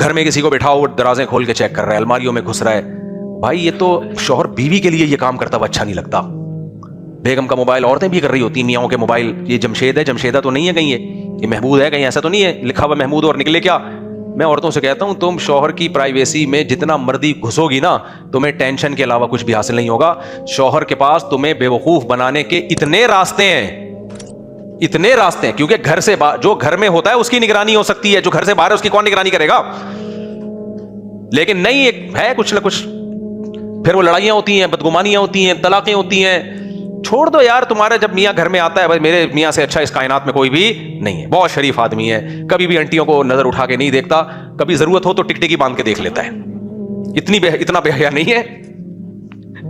घर में किसी को बिठाओ, वो दराजें खोल के चेक कर रहा है, अलमारियों में घुस रहा है। भाई ये तो शौहर बीवी के लिए ये काम करता हुआ अच्छा नहीं लगता। बेगम का मोबाइल औरतें भी कर रही होती, मियाओं के मोबाइल, ये जमशेद है, जमशेदा तो नहीं है कहीं, ये महमूद है कहीं, ऐसा तो नहीं है लिखा हुआ महमूद और निकले क्या। मैं औरतों से कहता हूं तुम शौहर की प्राइवेसी में जितना मर्दी घुसोगी ना, तुम्हें टेंशन के अलावा कुछ भी हासिल नहीं होगा। शौहर के पास तुम्हें बेवकूफ बनाने के इतने रास्ते हैं, इतने रास्ते हैं, क्योंकि घर से जो घर में होता है उसकी निगरानी हो सकती है, जो घर से बाहर है उसकी कौन निगरानी करेगा। लेकिन नहीं, एक है कुछ ना कुछ, फिर वो लड़ाइयां होती हैं, बदगुमानियां होती हैं, तलाकें होती हैं। छोड़ दो यार, तुम्हारा जब मियाँ घर में आता है, भाई मेरे मियाँ से अच्छा इस कायनात में कोई भी नहीं है, बहुत शरीफ आदमी है, कभी भी आंटियों को नजर उठा के नहीं देखता, कभी जरूरत हो तो टिकटिकी बांध के देख लेता है। इतना बेहया नहीं है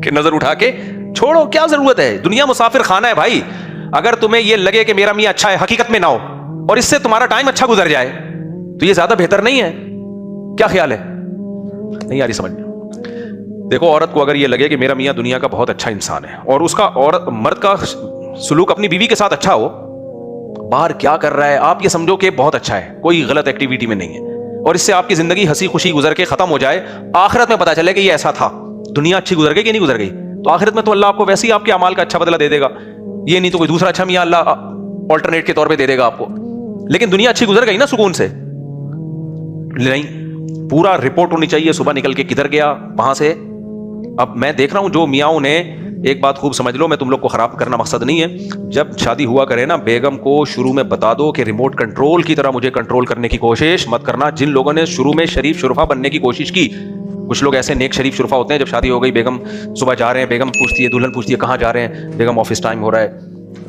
कि नजर उठा के छोड़ो, क्या जरूरत है। दुनिया मुसाफिर खाना है भाई। अगर तुम्हें यह लगे कि मेरा मियाँ अच्छा है, हकीकत में ना हो, और इससे तुम्हारा टाइम अच्छा गुजर जाए, तो यह ज्यादा बेहतर नहीं है। क्या ख्याल है? नहीं आ रही समझ में? देखो, औरत को अगर ये लगे कि मेरा मियाँ दुनिया का बहुत अच्छा इंसान है, और उसका और मर्द का सुलूक अपनी बीवी के साथ अच्छा हो, बाहर क्या कर रहा है आप ये समझो कि बहुत अच्छा है, कोई गलत एक्टिविटी में नहीं है, और इससे आपकी जिंदगी हंसी खुशी गुजर के खत्म हो जाए, आखिरत में पता चले कि ये ऐसा था, दुनिया अच्छी गुजर गई कि नहीं गुजर गई, तो आखिरत में तो अल्लाह आपको वैसे ही आपके अमाल का अच्छा बदला दे देगा। ये नहीं तो कोई दूसरा अच्छा मियाँ अल्लाह ऑल्टरनेट के तौर पर दे देगा आपको। लेकिन दुनिया अच्छी गुजर गई ना सुकून से? नहीं, पूरा रिपोर्ट होनी चाहिए, सुबह निकल के किधर गया, वहां से। अब मैं देख रहा हूं जो मियाओं ने, एक बात खूब समझ लो, मैं तुम लोग को खराब करना मकसद नहीं है, जब शादी हुआ करे ना, बेगम को शुरू में बता दो कि रिमोट कंट्रोल की तरह मुझे कंट्रोल करने की कोशिश मत करना। जिन लोगों ने शुरू में शरीफ शुरफा बनने की कोशिश की, कुछ लोग ऐसे नेक शरीफ शुरफा होते हैं, जब शादी हो गई, बेगम सुबह जा रहे हैं, बेगम पूछती है, दुल्हन पूछती है कहाँ जा रहे हैं, बेगम ऑफिस टाइम हो रहा है,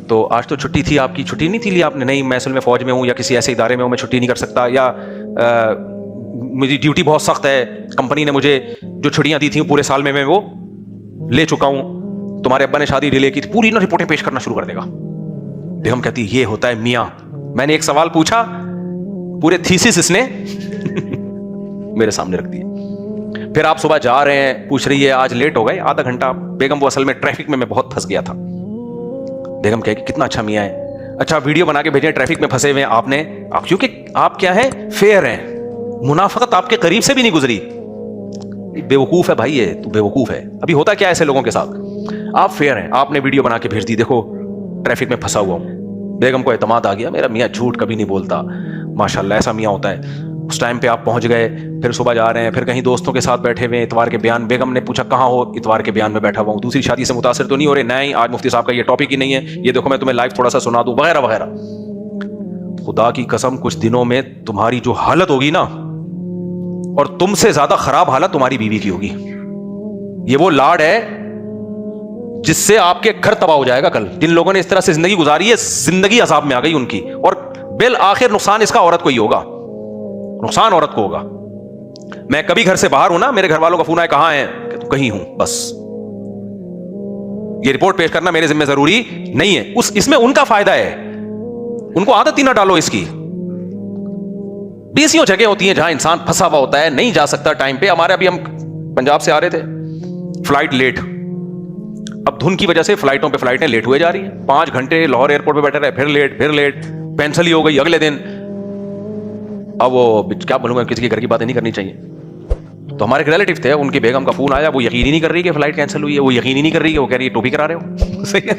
तो आज तो छुट्टी थी आपकी, छुट्टी नहीं थी ली आपने? नहीं, मैं असल में फौज में हूँ या किसी ऐसे इदारे में हूँ, मैं छुट्टी नहीं कर सकता, या मेरी ड्यूटी बहुत सख्त है, कंपनी ने मुझे जो छुट्टियां दी थी पूरे साल में मैं वो ले चुका हूं, तुम्हारे अब्बा ने शादी डिले की थी, पूरी ना रिपोर्टें पेश करना शुरू कर देगा। बेगम कहती ये होता है मियाँ। मैंने एक सवाल पूछा, पूरे थीसिस इसने मेरे सामने रख दिए। फिर आप सुबह जा रहे हैं, पूछ रही है आज लेट हो गए आधा घंटा। बेगम वो असल में ट्रैफिक में मैं बहुत फंस गया था। बेगम कहे कितना अच्छा मियाँ है, अच्छा वीडियो बना के भेजें, ट्रैफिक में फंसे हुए हैं आपने, क्योंकि आप क्या है, फेयर हैं, मुनाफकत आपके करीब से भी नहीं गुजरी। बेवकूफ है भाई ये, तू बेवकूफ है। अभी होता क्या है ऐसे लोगों के साथ, आप फेयर हैं, आपने वीडियो बना के भेज दी, देखो ट्रैफिक में फंसा हुआ हूं। बेगम को एतमाद आ गया, मेरा मियाँ झूठ कभी नहीं बोलता, माशाल्लाह ऐसा मियाँ होता है। उस टाइम पे आप पहुंच गए, फिर सुबह जा रहे हैं, फिर कहीं दोस्तों के साथ बैठे हुए, इतवार के बयान। बेगम ने पूछा कहाँ हो? इतवार के बयान में बैठा हुआ हूँ। दूसरी शादी से मुतासिर तो नहीं हो रहे? नहीं, आज मुफ्ती साहब का ये टॉपिक ही नहीं है, ये देखो मैं तुम्हें लाइव थोड़ा सा सुना दूं, वगैरह वगैरह। खुदा की कसम, कुछ दिनों में तुम्हारी जो हालत होगी ना, और तुमसे ज्यादा खराब हालत तुम्हारी बीवी की होगी। ये वो लाड है जिससे आपके घर तबाह हो जाएगा कल। जिन लोगों ने इस तरह से जिंदगी गुजारी है, जिंदगी अजाब में आ गई उनकी, और बिल आखिर नुकसान इसका औरत को ही होगा, नुकसान औरत को होगा। मैं कभी घर से बाहर हूं ना, मेरे घर वालों का फोन आया कहां है, तो कहीं हूं, बस ये रिपोर्ट पेश करना मेरे जिम्मे जरूरी नहीं है। इसमें उनका फायदा है, उनको आदत ही ना डालो इसकी। बीसियों जगह होती हैं जहां इंसान फंसा हुआ होता है, नहीं जा सकता टाइम पे। हमारे अभी हम पंजाब से आ रहे थे, फ्लाइट लेट, अब धुन की वजह से फ्लाइटों पे फ्लाइटें लेट हुए जा रही हैं। 5 घंटे लाहौर एयरपोर्ट पे बैठे रहे, फिर लेट, कैंसिल ही हो गई अगले दिन। अब वो क्या बोलूंगा, किसी के घर की बातें नहीं करनी चाहिए। तो हमारे एक रिलेटिव थे, उनकी बेगम का फोन आया, वो यकीन ही नहीं कर रही कि फ्लाइट कैंसिल हुई है, वो यकीन ही नहीं कर रही है, वो कह रही है टोपी करा रहे हो। सही है।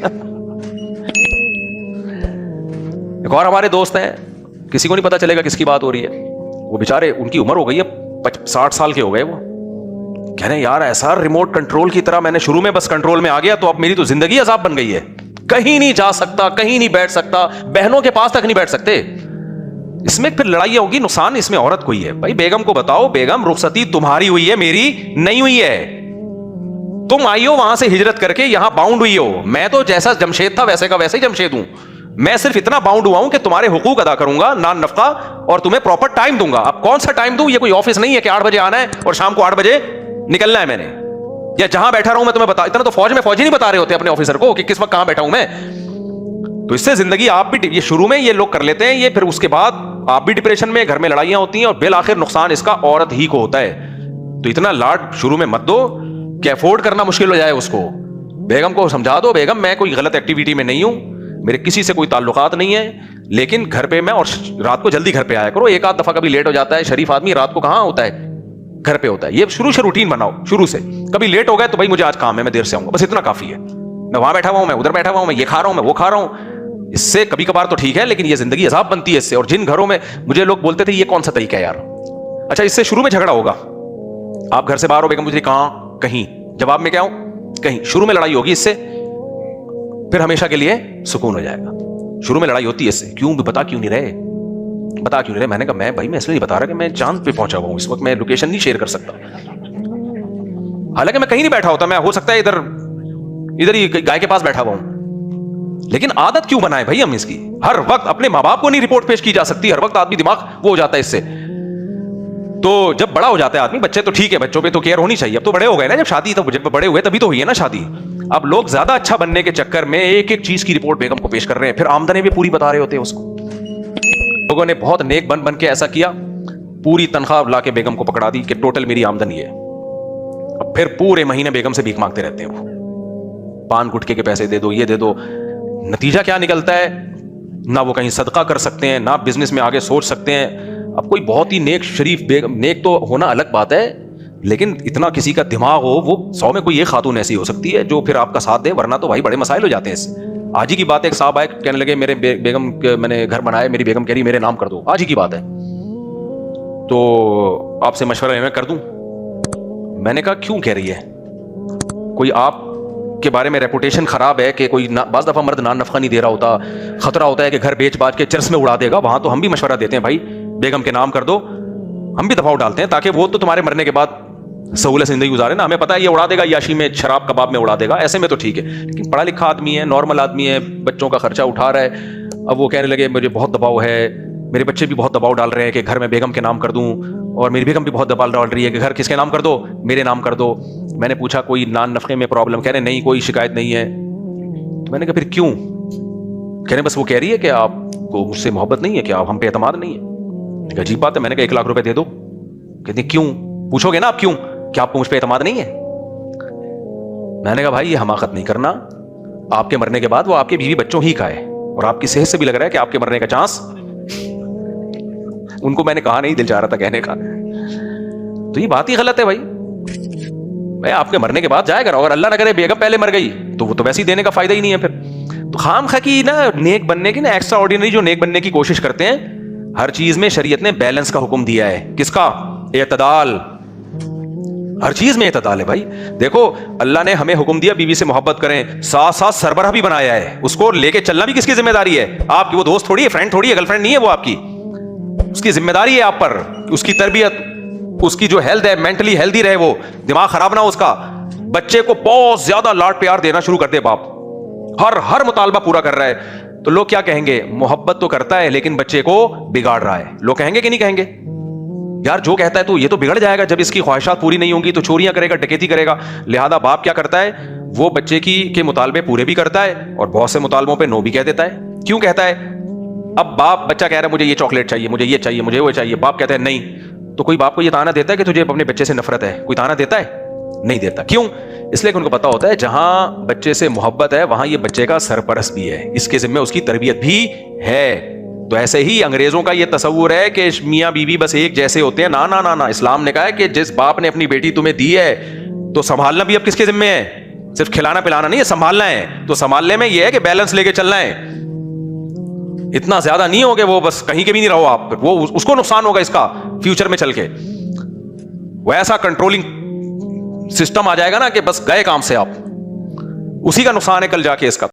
एक और हमारे दोस्त हैं, किसी को नहीं पता चलेगा किसकी बात हो रही है, वो बेचारे, उनकी उम्र हो गई है 60 साल के हो गए, वो कह रहे हैं यार ऐसा रिमोट कंट्रोल की तरह मैंने शुरू में बस कंट्रोल में आ गया, तो अब मेरी तो जिंदगी अजाब बन गई है, कहीं नहीं जा सकता, कहीं नहीं बैठ सकता, बहनों के पास तक नहीं बैठ सकते। इसमें फिर लड़ाई होगी, नुकसान इसमें औरत को ही है। भाई बेगम को बताओ, बेगम रुखसती तुम्हारी हुई है, मेरी नहीं हुई है। तुम आई हो वहां से हिजरत करके, यहां बाउंड हुई हो। मैं तो जैसा जमशेद था वैसे का वैसे ही जमशेद हूं। मैं सिर्फ इतना बाउंड हुआ हूं कि तुम्हारे हुकूक अदा करूंगा, नान नफका, और तुम्हें प्रॉपर टाइम दूंगा। अब कौन सा टाइम दूं? ये कोई ऑफिस नहीं है कि 8 बजे आना है और शाम को 8 बजे निकलना है मैंने, या जहां बैठा रहूं मैं तुम्हें बता। इतना तो फौज में फौजी नहीं बता रहे होते अपने ऑफिसर को कि किस वक्त कहां बैठा हूं मैं। तो इससे जिंदगी आप भी, ये शुरू में ये लोग कर लेते हैं ये, फिर उसके बाद आप भी डिप्रेशन में, घर में लड़ाइयां होती हैं, और बिल आखिर नुकसान इसका औरत ही को होता है। तो इतना लाड शुरू में मत दो कि अफोर्ड करना मुश्किल हो जाए उसको। बेगम को समझा दो, बेगम मैं कोई गलत एक्टिविटी में नहीं हूं, मेरे किसी से कोई ताल्लुकात नहीं है, लेकिन घर पे मैं, और रात को जल्दी घर पे आया करो, एक आध दफा कभी लेट हो जाता है, शरीफ आदमी रात को कहां होता है, घर पे होता है। ये शुरू से रूटीन बनाओ, शुरू से। कभी लेट हो गए तो भाई मुझे आज काम है, मैं देर से आऊंगा, बस इतना काफी है। मैं वहां बैठा हुआ हूं, मैं उधर बैठा हुआ हूं, मैं ये खा रहा हूं, मैं वो खा रहा हूं। इससे कभी कभार तो ठीक है, लेकिन ये जिंदगी अजाब बनती है इससे। और जिन घरों में मुझे लोग बोलते थे ये कौन सा तरीका है यार, अच्छा इससे शुरू में झगड़ा होगा, आप घर से बाहर हो, बेगम मुझे कहां, कहीं, जवाब में क्या हूं, कहीं, शुरू में लड़ाई होगी इससे, फिर हमेशा के लिए सुकून हो जाएगा। शुरू में लड़ाई होती है इससे, क्यों बता क्यों नहीं रहे, बता क्यों नहीं रहे। मैंने कहा मैं भाई मैं इसलिए नहीं बता रहा कि मैं चांद पे पहुंचा हुआ हूं इस वक्त, मैं लोकेशन नहीं शेयर कर सकता, हालांकि मैं कहीं नहीं बैठा होता, मैं हो सकता है इधर ही गाय के पास बैठा हुआ हूं। लेकिन आदत क्यों बनाए भाई हम इसकी, हर वक्त अपने मां बाप को नहीं रिपोर्ट पेश की जा सकती, हर वक्त आदमी दिमाग वो हो जाता है इससे। तो जब बड़ा हो जाता है आदमी, बच्चे तो ठीक है, बच्चों पे तो केयर होनी चाहिए, अब तो बड़े हो गए ना, जब शादी, तब जब बड़े हुए तभी तो हुई है ना शादी। अब लोग ज्यादा अच्छा बनने के चक्कर में एक एक चीज की रिपोर्ट बेगम को पेश कर रहे हैं, फिर आमदनी भी पूरी बता रहे होते हैं उसको। लोगों ने बहुत नेक बन के ऐसा किया, पूरी तनख्वाह लाके बेगम को पकड़ा दी कि टोटल मेरी आमदनी है। अब फिर पूरे महीने बेगम से भीख मांगते रहते हैं वो, पान गुटके के पैसे दे दो, ये दे दो। नतीजा क्या निकलता है, ना वो कहीं सदका कर सकते हैं, ना बिजनेस में आगे सोच सकते हैं। अब कोई बहुत ही नेक शरीफ बेगम, नेक तो होना अलग बात है, लेकिन इतना किसी का दिमाग हो, वो 100 में कोई एक खातून ऐसी हो सकती है जो फिर आपका साथ दे, वरना तो भाई बड़े मसाइल हो जाते हैं इससे। आज ही की बात है, एक साहब आए, कहने लगे मेरे बेगम, मैंने घर बनाया, मेरी बेगम कह रही मेरे नाम कर दो, आज ही की बात है, तो आपसे मशवरा है मैं कर दूं। मैंने कहा क्यों कह रही है, कोई आप के बारे में रेपुटेशन खराब है कि कोई बाज़ दफा मर्द नान नफका नहीं दे रहा होता, खतरा होता है कि घर बेच बाज के चर्च में उड़ा देगा, वहां तो हम भी मशवरा देते हैं भाई बेगम के नाम कर दो, हम भी दबाव डालते हैं ताकि वो तो तुम्हारे मरने के बाद सहूलत जिंदगी गुजारे ना। हमें पता है ये उड़ा देगा, याशी में शराब कबाब में उड़ा देगा, ऐसे में तो ठीक है, लेकिन पढ़ा लिखा आदमी है, नॉर्मल आदमी है, बच्चों का खर्चा उठा रहा है। अब वो कहने लगे मुझे बहुत दबाव है, मेरे बच्चे भी बहुत दबाव डाल रहे हैं कि घर में बेगम के नाम कर दूं, और मेरी बेगम भी बहुत दबाव डाल रही है कि घर किसके नाम कर दो, मेरे नाम कर दो। मैंने पूछा कोई नान नफके में प्रॉब्लम, कह रहे नहीं कोई शिकायत नहीं है। तो मैंने कहा फिर क्यों, कह रहे बस वो कह रही है कि आपको मुझसे मोहब्बत नहीं है, कि आप हम पे एतमाद नहीं है। अजीब बात है, मैंने कहा 1 लाख रुपए दे दो, कहते क्यों, पूछोगे ना आप क्यों, क्या आपको मुझ पे एतमाद नहीं है। मैंने कहा भाई ये हमाकत नहीं करना, आपके मरने के बाद वो आपके बीवी बच्चों ही का है, और आपकी सेहत से भी लग रहा है कि आपके मरने का चांस, उनको मैंने कहा नहीं, दिल चाह रहा था कहने का, तो ये बात ही गलत है भाई आपके मरने के बाद जाएगा, अगर अल्लाह ना करे बेगम पहले मर गई तो वो तो वैसे ही देने का फायदा ही नहीं है फिर। तो खाम खा की ना नेक बनने की ना, एक्स्ट्रा ऑर्डिनरी जो नेक बनने की कोशिश करते हैं, हर चीज में शरीयत ने बैलेंस का हुक्म दिया है, किसका, एतदाल, हर चीज में एतदाल है भाई। देखो अल्लाह ने हमें हुक्म दिया बीवी से मोहब्बत करें, साथ साथ सरबराह भी बनाया है, उसको लेके चलना भी किसकी जिम्मेदारी है, आपकी, वो दोस्त थोड़ी है, फ्रेंड थोड़ी है, गर्लफ्रेंड नहीं है वो आपकी, उसकी जिम्मेदारी है आप पर, उसकी तरबियत, उसकी जो हेल्थ है, मेंटली हेल्दी रहे, वो दिमाग खराब ना हो उसका। बच्चे को बहुत ज्यादा लाड प्यार देना शुरू कर दे बाप, हर मुतालबा पूरा कर रहा है, तो लोग क्या कहेंगे, मोहब्बत तो करता है लेकिन बच्चे को बिगाड़ रहा है, लोग कहेंगे कि नहीं कहेंगे, यार जो कहता है तो ये तो बिगड़ जाएगा, जब इसकी ख्वाहिशात पूरी नहीं होंगी तो चोरियां करेगा, डकैती करेगा। लिहाजा बाप क्या करता है, वो बच्चे के मुतालबे पूरे भी करता है और बहुत से मुतालबों पे नो भी कह देता है। क्यों कहता है, अब बाप, बच्चा कह रहा है मुझे ये चॉकलेट चाहिए, मुझे ये चाहिए, मुझे वो चाहिए, बाप कहता है नहीं, तो कोई बाप को ये ताना देता है कि तुझे अपने बच्चे से नफरत है, कोई ताना देता है, नहीं देता। क्यों, इसलिए कि उनको पता होता है जहां बच्चे से मोहब्बत है वहां ये बच्चे का सरपरस्त भी है, इसके जिम्मे उसकी तरबियत भी है। तो ऐसे ही अंग्रेजों का ये तस्वुर है कि मियां बीवी बस एक जैसे होते हैं, ना ना ना ना, इस्लाम ने कहा है कि जिस बाप ने अपनी बेटी तुम्हें दी है तो संभालना भी अब किसके जिम्मे है, सिर्फ खिलाना पिलाना नहीं है, संभालना है। तो संभालने में यह है कि बैलेंस लेके चलना है, इतना ज्यादा नहीं हो कि वो बस कहीं के भी नहीं रहो आप, वो उसको नुकसान होगा इसका फ्यूचर में चल के, वैसा कंट्रोलिंग सिस्टम आ जाएगा ना कि बस गए काम से आप, उसी का नुकसान है कल जाके इसका।